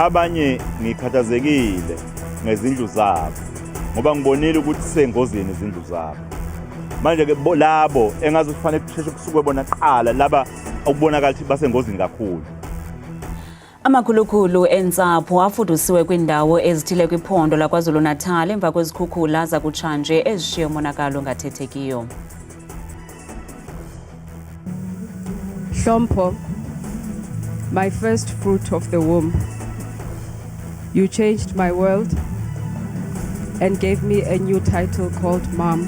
abanye ngikhathazekile ngezindlu zabo ngoba ngibonile ukuthi sengozini izindlu zabo. Manje ke labo engazi kufanele kusheshe kusuke bona qala laba ukubonakala ukuthi basengozini kakhulu. Amakhulukhulu entsapho afudusiwe kwindawo ezithile kwiphondo laKwaZulu-Natal emva kwezikhukhula zakutshanje ezishiye umonakalo ongathethekiyo. Shompo, my first fruit of the womb. You changed my world and gave me a new title called Mom.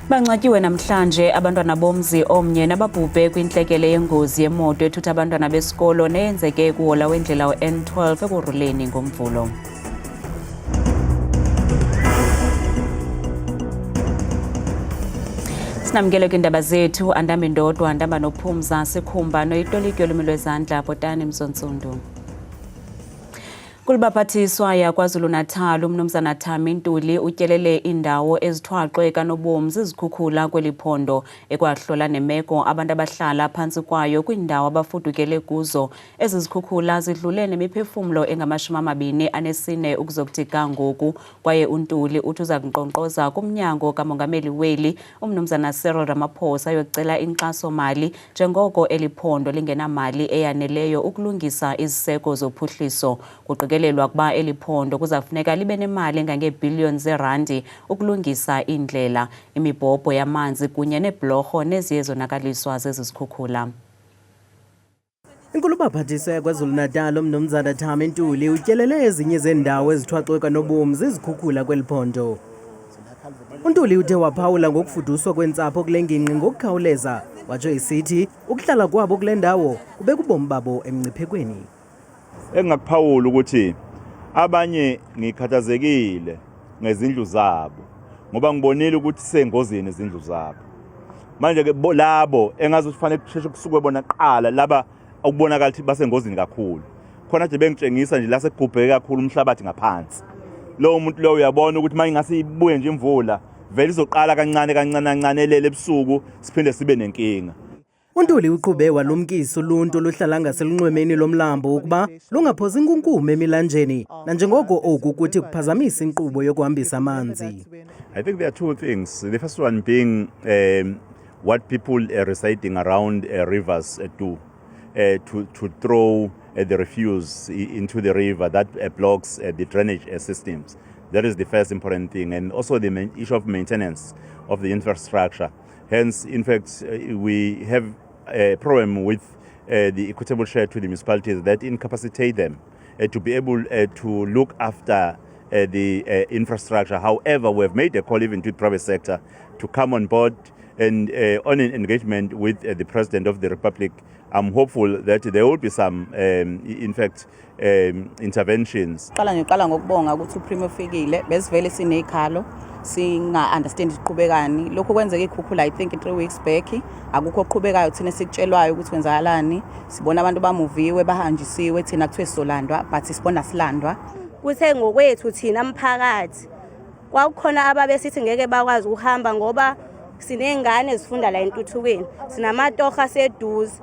Banqatyiwe namhlanje abantwana bomzi omnye nababhubhe kwintlekele yengozi yemoto ethutha abantwana besikolo neyenzeke kuhola wendlela N12 ekuruleni ngomvulo. Sinamkele kwindaba zethu andambi ndodwa ndamba nophumza sikhumba noyitoliki yolwimi lwezandla Botani Msontsundu. Kulubaphathiswa yaKwaZulu-Natal umnumzana Thami Ntuli utyelele indawo ezithwaxwe kanobom zizikhukhula kweliphondo ekwahlola nemeko abantu abahlala phantsi kwayo kwindawo abafudukele kuzo. Ezi zikhukhula zidlule nemiphefumlo engama-24 ukuzokuthi kangoku kwaye uNtuli uthi uza kunkqonkqoza kumnyango kamongameli weli umnumzana Cyril Ramaphosa yocela inkxaso-mali njengoko eliphondo lingenamali eyaneleyo ukulungisa iziseko zophuhliso. Kuqikelelwa kuba eliphondo kuzafuneka libe nemali engangeebhiliyoni zeerandi ukulungisa indlela, imibhobho yamanzi kunye neebhlorho neziye zonakaliswa zezi zikhukhula. Inkulubaphathiswa yaKwaZulu-Natal umnumzana Thami Ntuli utyelele ezinye zendawo ezithwaxwe kanobom zizikhukhula kweliphondo. uNtuli uthe waphawula ngokufuduswa kwentsapho kule ngingqi ngokukhawuleza, watsho isithi ukuhlala kwabo kule ndawo kube kubomi babo emngciphekweni. Engakuphawula ukuthi abanye ngikhathazekile ngezindlu zabo ngoba ngibonile ukuthi sengozini izindlu zabo. Manje ke labo engazi kufanele kusheshe kusuke bona qala laba ukubonakala ukuthi basengozini kakhulu. Khona nje bengitshengisa nje la sekugubheke kakhulu umhlabathi ngaphansi. Lo muntu lo uyabona ukuthi manje ngase ibuye nje imvula vele izoqala kancane elele ebusuku siphinde sibe nenkinga. uNtuli uqhube walumkisa uluntu luhlala ngaselunxwemeni lomlambo ukuba lungaphosi inkunkume emilanjeni nanjengoko oku kuthi kuphazamisa inkqubo yokuhambisa amanzi. I think there are two things. The first one being what people residing around rivers do to throw the refuse into the river that blocks the drainage systems. That is the first important thing, and also the issue of maintenance of the infrastructure. Hence, in fact, we have a problem with the equitable share to the municipalities that incapacitate them to be able to look after the infrastructure. However, we have made a call even to the private sector to come on board and on an engagement with the President of the Republic. I'm hopeful that there will be some, in fact, interventions. Ngiqala ngokubonga ukuthi uPrimo ufikile besivele sinekhalo singa understand iqhubekani lokho kwenzeka ikhukhula I think 3 weeks back akukho oqhubekayo thina sikutshelwayo ukuthi kwenzakalani sibona abantu bamuviwe bahanjisiwe thina kuthiwe sizolandwa but sibona silandwa kuthe ngokwethu thina umphakathi kwakukhona ababesithi ngeke bakwazi ukuhamba ngoba sinengane ezifunda la entuthukweni sinamatoha seduze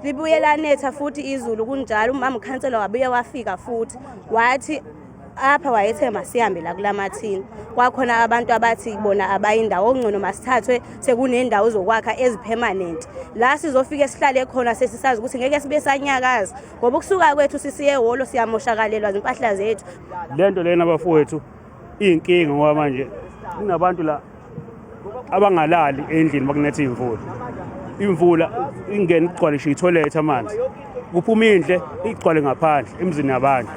libuye lanetha futhi izulu kunjalo umama ukhansela wabuye wafika futhi wathi apha wayethe masihambe la kulamathini kwakhona abantu abathi bona abayindawo ongcono masithathwe sekunendawo zokwakha ezipermanent la sizofika sihlale khona sesisazi ukuthi ngeke sibe sanyakaza ngoba ukusuka kwethu sisiye ehholo siyamoshakalelwa izimpahla zethu lento lena abafowethu inkinga ngoba manje kunabantu la abangalali endlini bakunethe imvula ingene igcwalishe itoilet amanzi kuphuma indle igcwale ngaphandle emzini yabantu.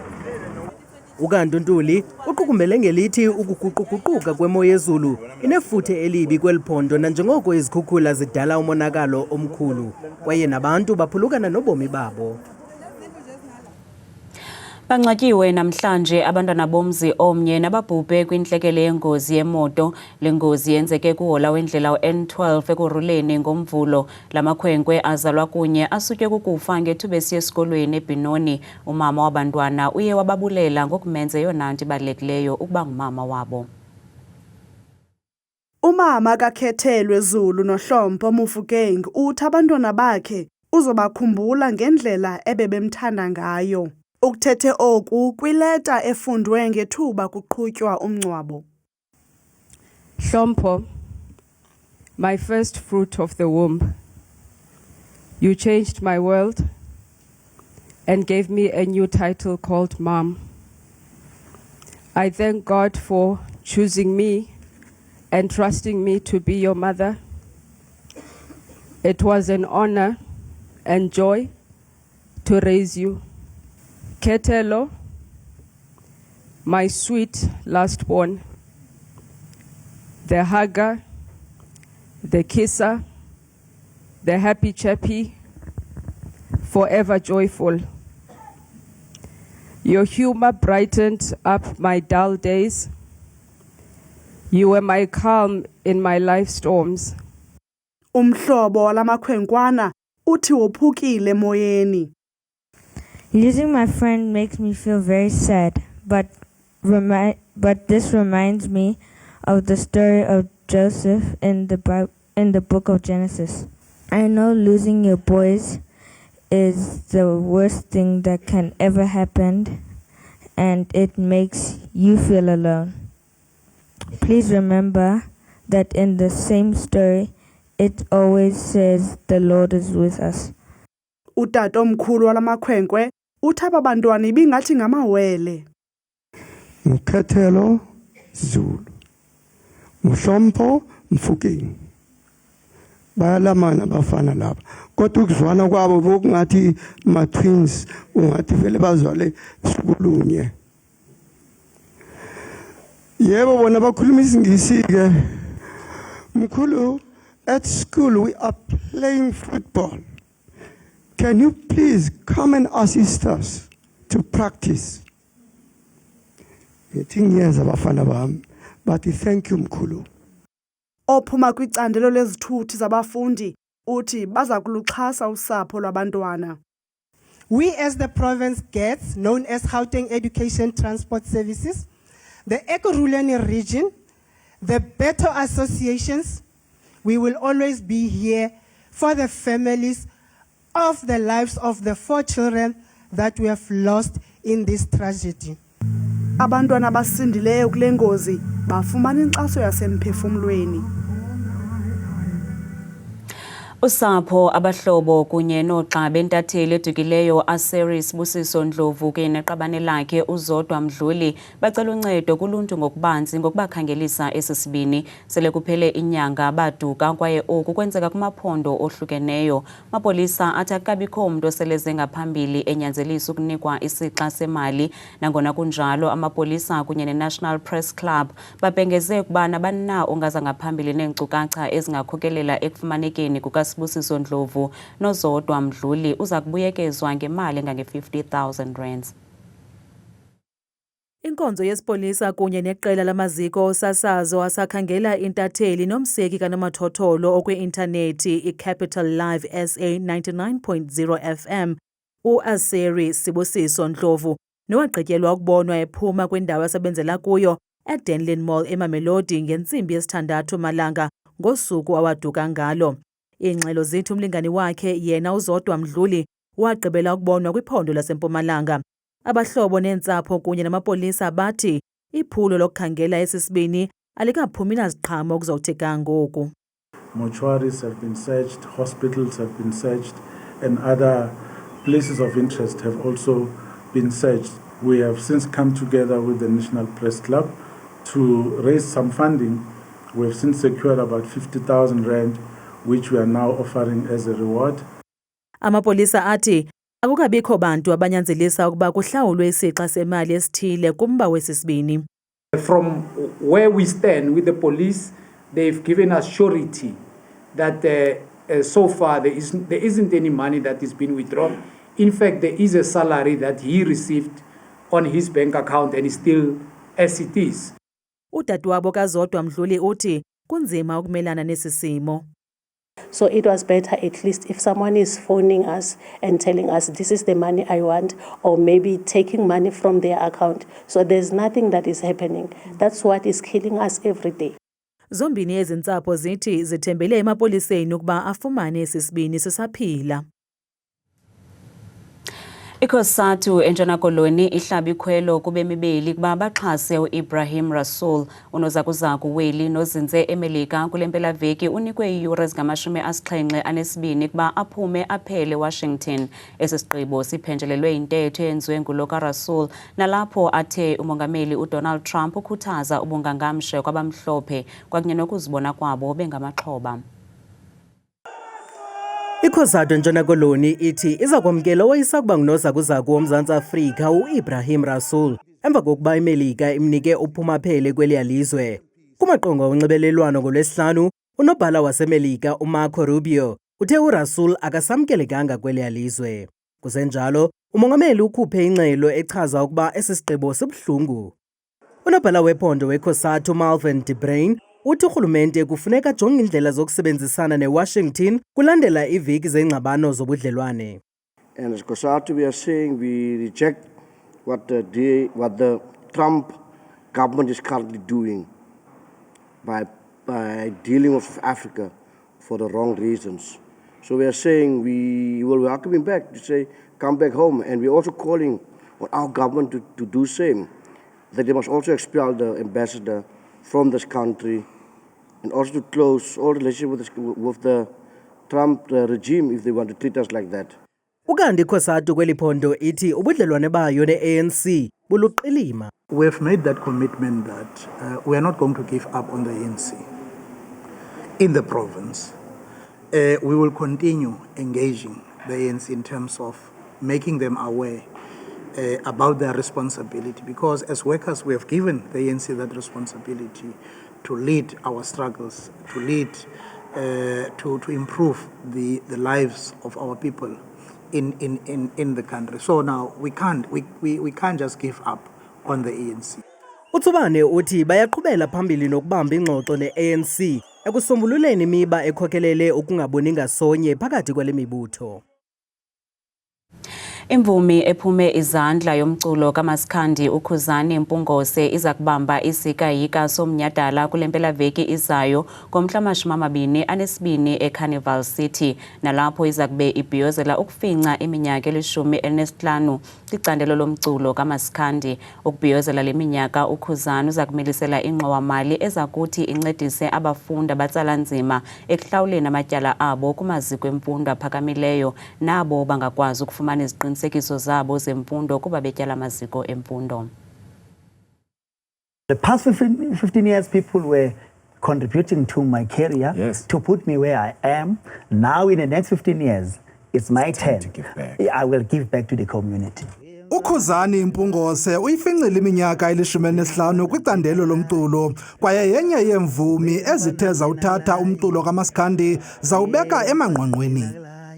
Ukanti uNtuli uqukumbele ngelithi ukuguquguquka kwemo yezulu inefuthe elibi kweliphondo nanjengoko izikhukhula zidala umonakalo omkhulu kwaye nabantu baphulukana nobomi babo. Banqatyiwe namhlanje abantwana bomzi omnye nababhubhe kwintlekele yengozi yemoto. Le ngozi yenzeke kuhola wendlela N12 ekuruleni ngomvulo. Lamakhwenkwe azalwa kunye asutywe kukufa ngethuba esiya esikolweni eBenoni. Umama wabantwana uye wababulela ngokumenza eyona nto ibalulekileyo ukuba ngumama wabo. Umama kaKhethelwe Zulu noHlompo Mufokeng uthi abantwana bakhe Uzobakhumbula ngendlela ebebemthanda ngayo. Ukuthethe oku kwileta efundwe ngethuba kuqhutywa umngcwabo. Hlompo, my first fruit of the womb. You changed my world and gave me a new title called Mom. I thank God for choosing me and trusting me to be your mother. It was an honor and joy to raise you. Ketelo, my sweet last born, the hugger, the kisser, the happy chappy, forever joyful. Your humor brightened up my dull days. You were my calm in my life storms. Umhlobo lamakhwenkwana uthi wophukile moyeni. Losing my friend makes me feel very sad, but this reminds me of the story of Joseph in the book of Genesis. I know losing your boys is the worst thing that can ever happen, and it makes you feel alone. Please remember that in the same story, it always says the Lord is with us. Utata omkhulu walamakhwenkwe uthi aba bantwana ibingathi ngamawele. Mkhethelo Zulu, Mhlompo Mfukeng. Bayalamana bafana laba. Kodwa ukuzwana kwabo bokungathi ma twins ungathi vele bazwale sikulunye. Yebo bona bakhuluma isingisi ke. Mkhulu, at school we are playing football. Can you please come and assist us to practice? Ngithi yes abafana bami, but thank you mkhulu. Ophuma kwicandelo lezithuthi zabafundi uthi baza kuluxhasa usapho lwabantwana. We as the province gets, known as Gauteng Education Transport Services, the Ekurhuleni region, the Beto associations, we will always be here for the families of the lives of the 4 children that we have lost in this tragedy. Abantwana abasindileyo kule ngozi bafumana inkxaso yasemphefumlweni. Usapho abahlobo kunye noxa bentatheli edukileyo Aseris Busiso Ndlovu kunye neqabane lakhe uZodwa Mdluli bacela uncedo kuluntu ngokubanzi ngokubakhangelisa esisibini sele kuphele inyanga baduka kwaye oku kwenzeka kumaphondo ohlukeneyo. Mapolisa athi akabikho umuntu oseleze ngaphambili enyanzelisa ukunikwa isixa semali. Nangona kunjalo amapolisa kunye neNational Press Club babhengeze ukuba nabana ongaza ngaphambili neenkcukacha ezingakhokelela ekufumanekeni Busiso Ndlovu noZodwa Mdluli uza kubuyekezwa ngemali engange-50,000 rands. Inkonzo yesipolisa kunye neqela lamaziko osasazo asakhangela intatheli nomseki kanomathotholo okwe-intanethi iCapital Live SA 99.0 FM uAseri Sibusiso Ndlovu nowagqityelwa ukubonwa ephuma kwindawo asebenzela kuyo eDenlin Mall eMamelodi ngentsimbi yesithandathu malanga ngosuku awaduka ngalo. Ingxelo zithi umlingani wakhe yena uZodwa Mdluli wagqibela ukubonwa kwiphondo laseMpumalanga. Abahlobo neentsapho kunye namapolisa bathi iphulo lokukhangela esisibini alikaphumi naziqhamo okuzawutheka ngoku. Mortuaries have been searched, hospitals have been searched, and other places of interest have also been searched. We have since come together with the National Press Club to raise some funding. We have since secured about 50,000 rand, which we are now offering as a reward. Amapolisa athi akukabikho bantu abanyanzelisa ukuba kuhlawulwe isixa semali esithile kumba wesisibini. From where we stand with the police, they've given us surety that so far there isn't any money that is being withdrawn. In fact, there is a salary that he received on his bank account and is still as it is. Udadewabo kaZodwa Mdluli uthi kunzima ukumelana nesi simo. So it was better at least if someone is phoning us and telling us this is the money I want, or maybe taking money from their account. So there's nothing that is happening. That's what is killing us every day. Zombini ezintsapho zithi zithembele emapoliseni ukuba afumane esisibini sisaphila. ICOSATU eNtshona Koloni ihlaba ikhwelo kubemibeli kuba baxhase uIbrahim Rasool unozakuzaku weli nozinze eMelika kule mpelaveki unikwe iiyure ezingama-72 kuba aphume aphele Washington. Esi sigqibo siphenjelelwe intetho eyenziwe ngulo kaRasool nalapho athe umongameli uDonald Trump ukhuthaza ubungangamshe kwabamhlophe kwakunye nokuzibona kwabo bengamaxhoba. ICOSATU eNtshona Koloni ithi iza kwamkela owayesakuba ngunozakuzaku woMzantsi Afrika uIbrahim Rasool emva kokuba iMelika imnike uphumaphele kweliya lizwe. Kumaqonga onxibelelwano ngoLwesihlanu, unobhala waseMelika uMarco Rubio uthe uRasool akasamkelekanga kweliya lizwe. Kusenjalo, umongameli ukhuphe ingxelo echaza ukuba esi sigqibo sibuhlungu. Unobhala wephondo weCOSATU Malvern de Bruin uthi urhulumente kufuneka ajonge indlela zokusebenzisana neWashington kulandela iveki zengxabano zobudlelwane. And as COSATU, we are saying we reject what the Trump government is currently doing by dealing with Africa for the wrong reasons. So we are saying we will welcome him back to say, come back home. And we're also calling on our government to do the same, that they must also expel the ambassador from this country and also to close all relations with the Trump regime if they want to treat us like that. Ukanti COSATU kweli phondo ithi ubudlelwane bayo ne-ANC buluqilima. We have made that commitment that we are not going to give up on the ANC in the province. We will continue engaging the ANC in terms of making them aware about their responsibility, because as workers we have given the ANC that responsibility to lead our struggles, to lead, to improve the lives of our people in the country. So now we can't just give up on the ANC. uThubane uthi bayaqhubela phambili nokubamba ingxoxo ne-ANC ekusombululeni imiba ekhokelele ukungaboni ngasonye phakathi kwale mibutho. Imvumi ephume izandla yomculo kaMaskandi uKhuzani Mpungose iza kubamba isikayika somnyadala kule mpelaveki izayo ngomhla wama-22 eCarnival City, nalapho iza kube ibhiyozela ukufinca iminyaka 15 kwicandelo lomculo kaMaskandi. Ukubhiyozela le minyaka uKhuzani uza kumilisela ingxowa-mali eza kuthi incedise abafundi abatsala nzima ekuhlawuleni amatyala abo kumaziko emfundo aphakamileyo nabo bangakwazi ukufumana iziqinisekiso zabo zemfundo kuba betyala amaziko emfundo. The past 15 years people were contributing to my career, to put me where I am. Now in the next 15 years, it's my turn. I will give back to the community. uKhuzani Mpungose uyifincile iminyaka 15 kwicandelo lomculo kwaye yenye yemvumi ezithe zawuthatha umculo kaMaskandi zawubeka emanqwanqweni.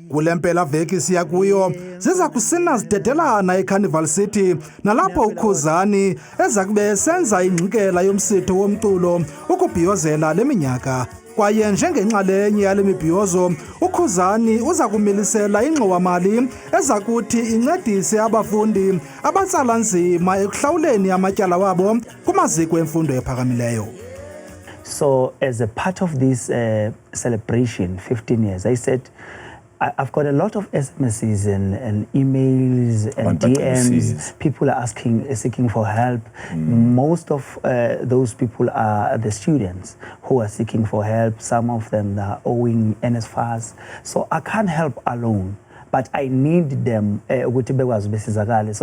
Kule mpelaveki siya kuyo ziza kusina zidedelana eCarnival City nalapho uKhuzani eza kube senza ingxikela yomsitho womculo ukubhiyozela le minyaka. Kwaye njengenxalenye yale mibhiyozo uKhuzani uza kumilisela ingxowa-mali eza kuthi incedise abafundi abatsala nzima ekuhlawuleni amatyala wabo kumaziko emfundo ephakamileyo. So as a part of this celebration, 15 years, I said, I've got a lot of SMSs and emails and DMs. People are seeking for help. Most of those people are the students who are seeking for help. Some of them are owing NSFAS. So I can't help alone. But I need them so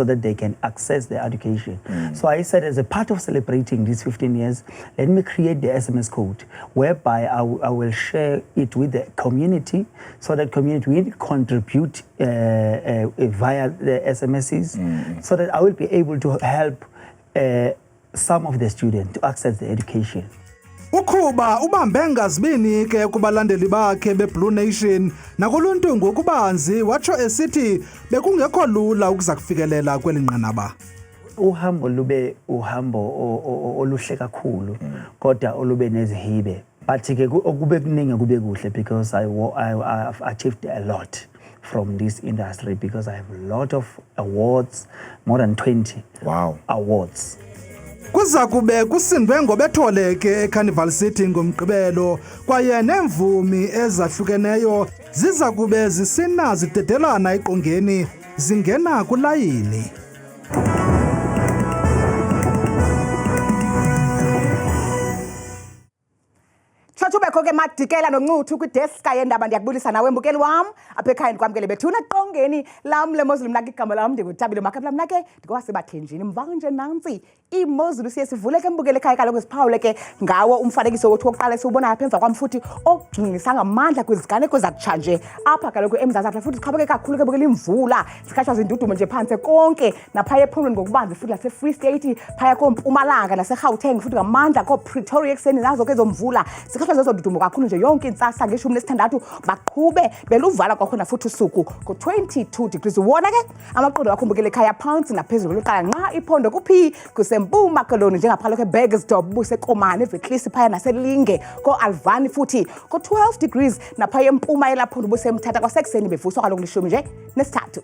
that they can access their education. So I said, as a part of celebrating these 15 years, let me create the SMS code, whereby I will share it with the community, so that community will contribute via the SMSs, so that I will be able to help some of the students to access the education. Ukhuba ubambe ngazibini ke kubalandeli bakhe beBlue Nation nakuluntu ngokubanzi watsho esithi bekungekho lula ukuza kufikelela kweli nqanaba. Uhambo lube uhambo oluhle kakhulu kodwa olube nezihibe, but ke okube kuningi kube kuhle because I've achieved a lot from this industry, because I have a lot of awards, more than 20 awards. Kuza kube kusindwe ngobetholeke eCarnival City ngomgqibelo kwaye nemvumi ezahlukeneyo ziza kube zisina zidedelana eqongeni zingena kulayini. Ube ke madikela noncuthu kwideska yendaba ndiyakubulisa nawe mbukeli wam apha ekhayeni kwamkele bethuna qongeni lam lemozulu mna ke igama lam ndinguThabile Makapela mna ke ndikwasebathenjini mvanje nantsi imozulu siye sivuleke mbukeli ekhaya kaloku siphawule ke ngawo umfanekiso wethu wokuqala esiwubona apha emva kwam futhi okugxilisa ngamandla kwiziganeko zakutshanje apha kaloku eMzantsi Afrika futhi siqhubeke kakhulu ke bukela imvula sikhatshwa zindudumo nje phantse konke naphaya ephondweni ngokubanzi futhi lase-Free State phaya koMpumalanga naseGauteng futhi ngamandla koPretoria ekuseni nazo ke zomvula sikhatshwa zezo dudumo kakhulu nje yonke intsasa nge-16 baqhube beluvala kwakhona futhi usuku ku-22 degrees wona ke amaqondo akhumbukele ekhaya phansi naphezulu kweluqala nqa iphondo kuphi kusempuma koloni njengaphakathi eBurgersdorp busekomane eVetlisi phaya naselinge ko-Alvani futhi ku-12 degrees naphaya empuma elaphondo busemthatha kwasekuseni bevuswa kaloku lishumi nje nesithathu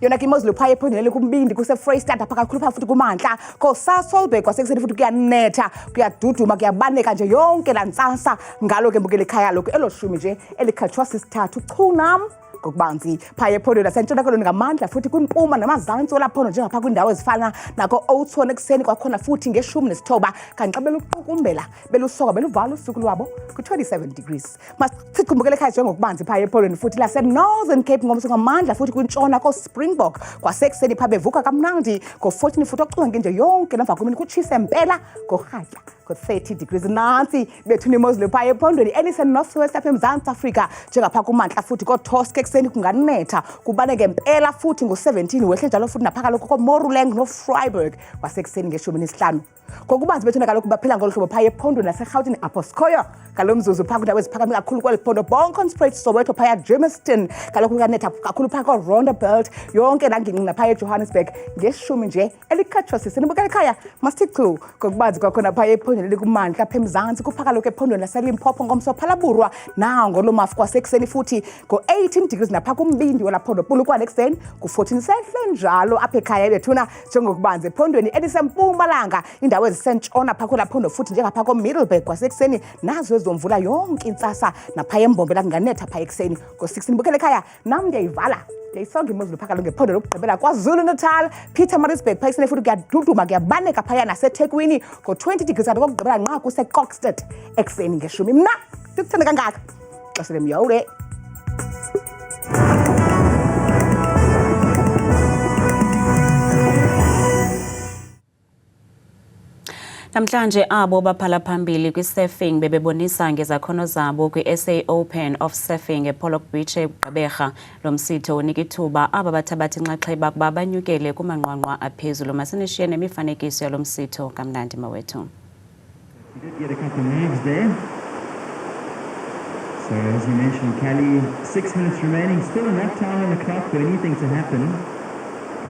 yona ke imozulu phaya ephondweni kumbindi kuse-Freystata apha kakhulu phaa futhi kumantla koSasolburg kwasekuseni futhi kuyanetha kuyaduduma kuyabaneka nje yonke laa ntsasa ngalo ke mbukela ekhaya lokhu elo shumi nje elikhatshwa sisithathu chunam ngokubanzi phaya ephondweni nasentshona koloni ngamandla futhi kwimpuma namazantsi olaphondo njengaphaa kwiindawo ezifana nako-Oudtshoorn ekuseni kwakhona futhi nge-19 kanti xa beluqukumbela belusoka beluvala usuku lwabo ku-27 degrees masichikhumbukele ekhaya njengokubanzi phaya ephondweni futhi lase-Northern Cape ngomso ngamandla futhi kwintshona ko-Springbok kwasekuseni phaa bevuka kamnandi ngo-14 futhi okucunga nje yonke namva kwemini kutshise mpela ngorhatya ku-30 degrees nantsi bethuna imozulu phaya ephondweni elise-Northwest apha eMzantsi Afrika njengaphaa kumantla futhi koTosk ekuseni kunganetha kubaneke mpela futhi ngo-17 wehle njalo futhi napha kaloku koMoruleng noFreiburg kwasekuseni nge-15 ngokubanzi bethuna kaloku baphila ngolu hlobo phaya ephondweni naseRhawutini apho sikhoyo ngalo mzuzu phaa kwindawo eziphakame kakhulu kweli phondo Bonkonspread Soweto phaya Germiston kaloku kuyanetha kakhulu phaa ko-Rondebult yonke nangingqi naphaya eJohannesburg ngeshumi nje elikhatshwa siseni bukela ekhaya masithi chu ngokubanzi kwakhona phaya ephondweni elikumantla apha eMzantsi kupha kaloku ephondweni laseLimpopo ngomso phalaburwa nango lo mafu kwasekuseni futhi ngo-18 degrees napha kumbindi walaphondo Polokwane ekuseni ku-14 sehle njalo apha ekhaya bethuna njengokubanzi ephondweni elisempumalanga indawo ezisentshona phaa kwelaphondo futhi njengaphaa koMiddelburg kwasekuseni nazo ezomvula yonke intsasa naphaya embombe kunganetha phaya ekuseni ngo-16 bukela ekhaya nam ndiyayivala ndiyayisonga imozulu phakalo ngephondo lokugqibela KwaZulu Natal Pietermaritzburg phaya ekuseni futhi kuyaduduma kuyabaneka phaya naseThekwini ngo-20 degrees kanti kokugqibela nqa kuseKokstad ekuseni ngeshumi mna ndikuthanda kangaka xesha lemyawule Namhlanje abo baphala phambili kwi-surfing bebebonisa ngezakhono zabo kwi-SA Open of Surfing ePollock Beach eGqeberha. Lo msitho unika ithuba aba bathabatha inxaxheba kuba banyukele kumanqwanqwa aphezulu. Masinishiye nemifanekiso yalo msitho kamnandi mawethu. So as you mentioned, Kelly, 6 minutes remaining, still enough time on the clock for anything to happen.